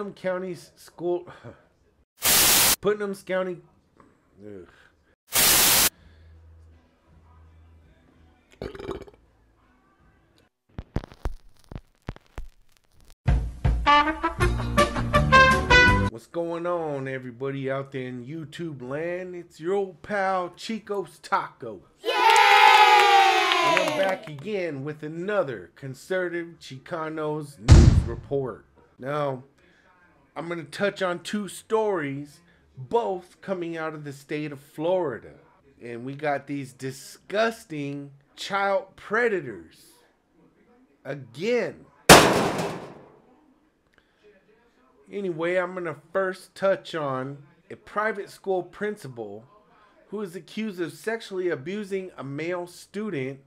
Putnam County's school... Putnam's County... Ugh. What's going on, everybody out there in YouTube land? It's your old pal Chico's Tacos. Yay! And I'm back again with another conservative Chicanos news report. Now, I'm going to touch on two stories, both coming out of the state of Florida. And we got these disgusting child predators again. Anyway, I'm going to first touch on a private school principal who is accused of sexually abusing a male student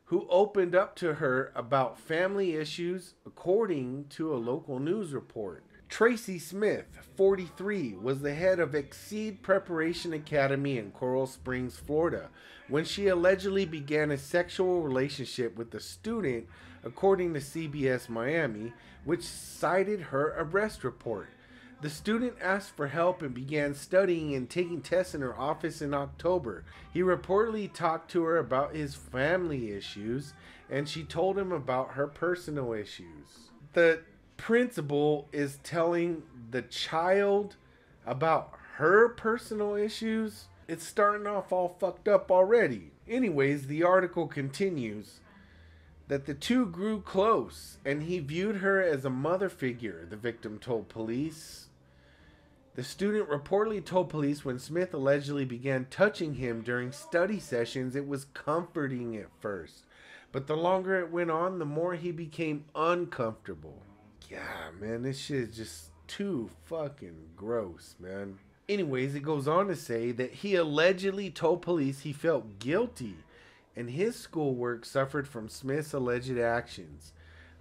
who opened up to her about family issues, according to a local news report. Tracy Smith, 43, was the head of Exceed Preparation Academy in Coral Springs, Florida, when she allegedly began a sexual relationship with a student, according to CBS Miami, which cited her arrest report. The student asked for help and began studying and taking tests in her office in October. He reportedly talked to her about his family issues, and she told him about her personal issues. The principal is telling the child about her personal issues. It's starting off all fucked up already. Anyways, the article continues that the two grew close and he viewed her as a mother figure, the victim told police. The student reportedly told police when Smith allegedly began touching him during study sessions, it was comforting at first. But the longer it went on, the more he became uncomfortable. Yeah, man, this shit is just too fucking gross, man. Anyways, it goes on to say that he allegedly told police he felt guilty and his schoolwork suffered from Smith's alleged actions.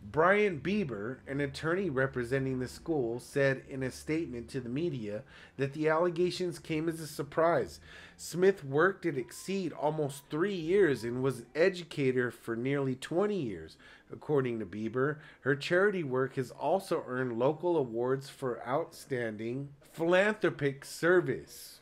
Brian Bieber, an attorney representing the school, said in a statement to the media that the allegations came as a surprise. Smith worked at Exceed almost 3 years and was an educator for nearly 20 years. According to Bieber, her charity work has also earned local awards for outstanding philanthropic service.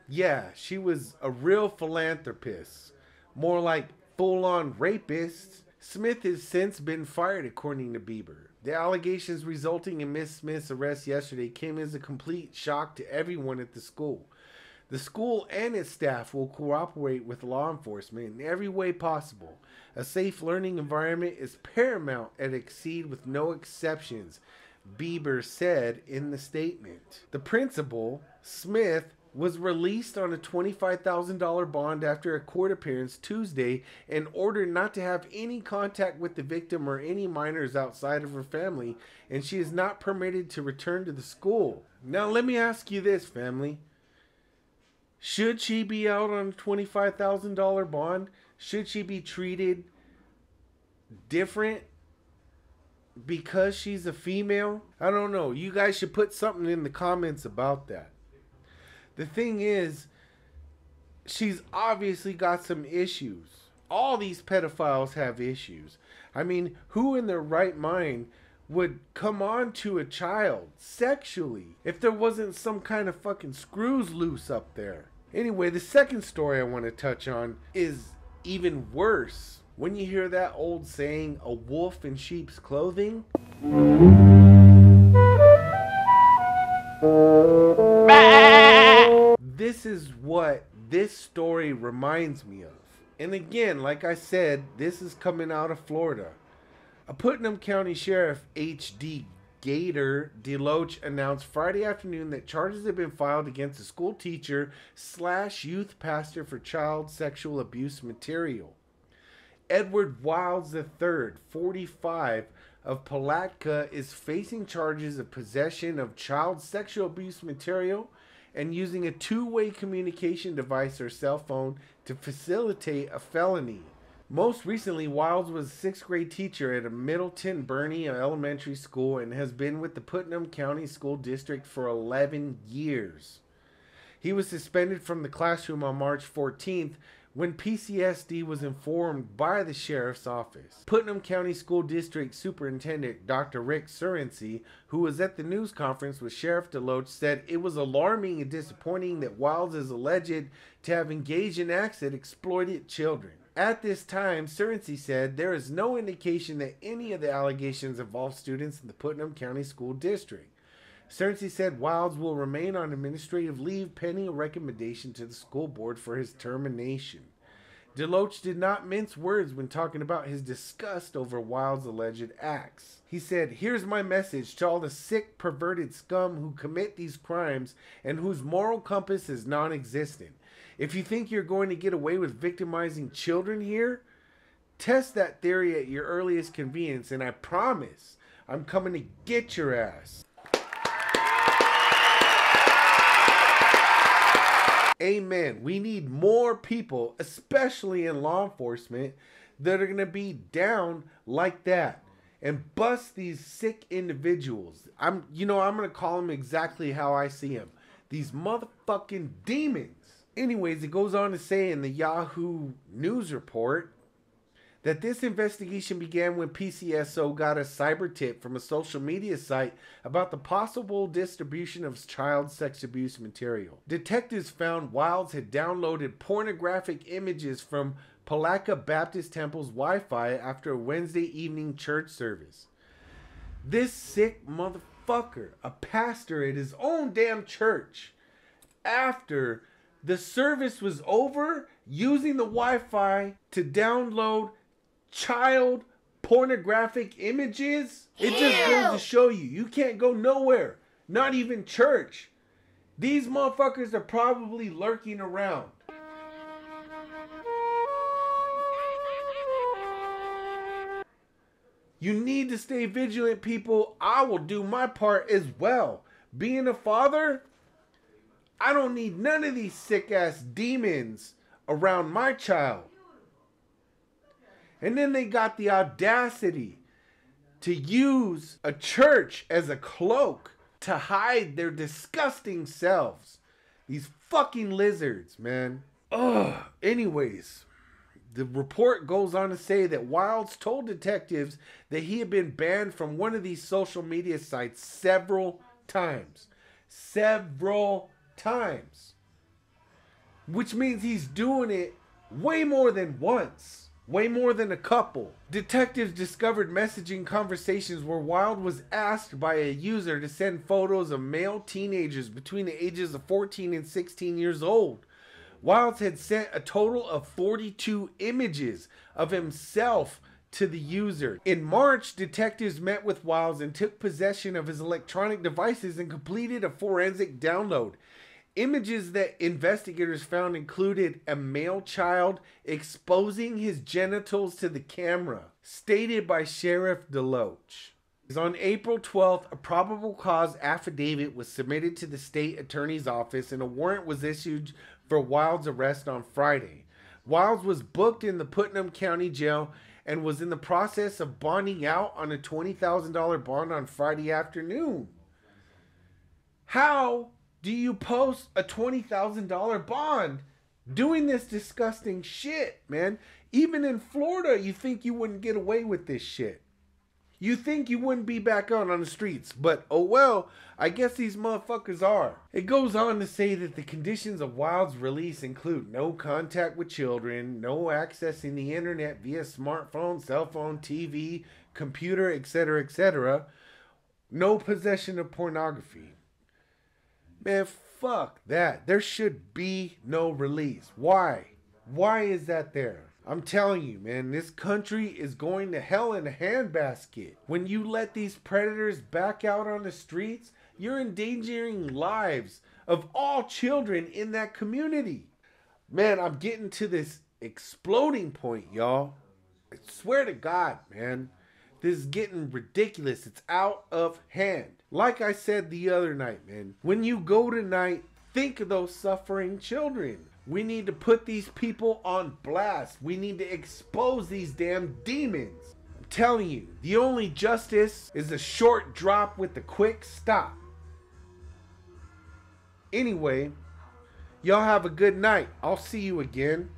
Yeah, she was a real philanthropist. More like full-on rapist. Smith has since been fired, according to Bieber. The allegations resulting in Miss Smith's arrest yesterday came as a complete shock to everyone at the school. The school and its staff will cooperate with law enforcement in every way possible. A safe learning environment is paramount at Exceed with no exceptions, Bieber said in the statement. The principal, Smith, was released on a $25,000 bond after a court appearance Tuesday and ordered not to have any contact with the victim or any minors outside of her family, and she is not permitted to return to the school. Now let me ask you this, family. Should she be out on a $25,000 bond? Should she be treated different because she's a female? I don't know. You guys should put something in the comments about that. The thing is, she's obviously got some issues. All these pedophiles have issues. I mean, who in their right mind would come on to a child sexually if there wasn't some kind of fucking screws loose up there? Anyway, the second story I want to touch on is even worse. When you hear that old saying, a wolf in sheep's clothing? This is what this story reminds me of. And again, like I said, this is coming out of Florida. A Putnam County Sheriff, H.D. Gator DeLoach, announced Friday afternoon that charges have been filed against a school teacher / youth pastor for child sexual abuse material. Edward Wilds III, 45, of Palatka, is facing charges of possession of child sexual abuse material and using a two-way communication device or cell phone to facilitate a felony. Most recently, Wilds was a 6th grade teacher at a Middleton Bernie elementary school and has been with the Putnam County School District for 11 years. He was suspended from the classroom on March 14th when PCSD was informed by the sheriff's office. Putnam County School District Superintendent Dr. Rick Surency, who was at the news conference with Sheriff DeLoach, said it was alarming and disappointing that Wilds is alleged to have engaged in acts that exploited children. At this time, Surency said there is no indication that any of the allegations involve students in the Putnam County School District. Surency said Wilds will remain on administrative leave pending a recommendation to the school board for his termination. DeLoach did not mince words when talking about his disgust over Wilds' alleged acts. He said, "Here's my message to all the sick, perverted scum who commit these crimes and whose moral compass is non-existent. If you think you're going to get away with victimizing children here, test that theory at your earliest convenience, and I promise I'm coming to get your ass." Amen. We need more people, especially in law enforcement, that are going to be down like that and bust these sick individuals. I'm going to call them exactly how I see them. These motherfucking demons. Anyways, it goes on to say in the Yahoo News report that this investigation began when PCSO got a cyber tip from a social media site about the possible distribution of child sex abuse material. Detectives found Wilds had downloaded pornographic images from Palatka Baptist Temple's Wi-Fi after a Wednesday evening church service. This sick motherfucker, a pastor at his own damn church, after the service was over, using the Wi-Fi to download child pornographic images. It just goes to show you, you can't go nowhere, not even church. These motherfuckers are probably lurking around. You need to stay vigilant, people. I will do my part as well. Being a father, I don't need none of these sick ass demons around my child. And then they got the audacity to use a church as a cloak to hide their disgusting selves. These fucking lizards, man. Ugh. Anyways, the report goes on to say that Wilds told detectives that he had been banned from one of these social media sites several times. Several times. Which means he's doing it way more than once. Way more than a couple. Detectives discovered messaging conversations where Wild was asked by a user to send photos of male teenagers between the ages of 14 and 16 years old. Wilds had sent a total of 42 images of himself to the user. In March, detectives met with Wilds and took possession of his electronic devices and completed a forensic download. Images that investigators found included a male child exposing his genitals to the camera, stated by Sheriff DeLoach. On April 12th, a probable cause affidavit was submitted to the state attorney's office and a warrant was issued for Wilds' arrest on Friday. Wilds was booked in the Putnam County Jail and was in the process of bonding out on a $20,000 bond on Friday afternoon. How do you post a $20,000 bond doing this disgusting shit, man? Even in Florida, you think you wouldn't get away with this shit. You think you wouldn't be back out on the streets, but oh well, I guess these motherfuckers are. It goes on to say that the conditions of Wilds' release include no contact with children, no accessing the internet via smartphone, cell phone, TV, computer, etc., etc., no possession of pornography. Man, fuck that. There should be no release. Why? Why is that there? I'm telling you, man, this country is going to hell in a handbasket. When you let these predators back out on the streets, you're endangering lives of all children in that community. Man, I'm getting to this exploding point, y'all. I swear to God, man. This is getting ridiculous. It's out of hand. Like I said the other night, man, when you go tonight, think of those suffering children. We need to put these people on blast. We need to expose these damn demons. I'm telling you, the only justice is a short drop with a quick stop. Anyway, y'all have a good night. I'll see you again.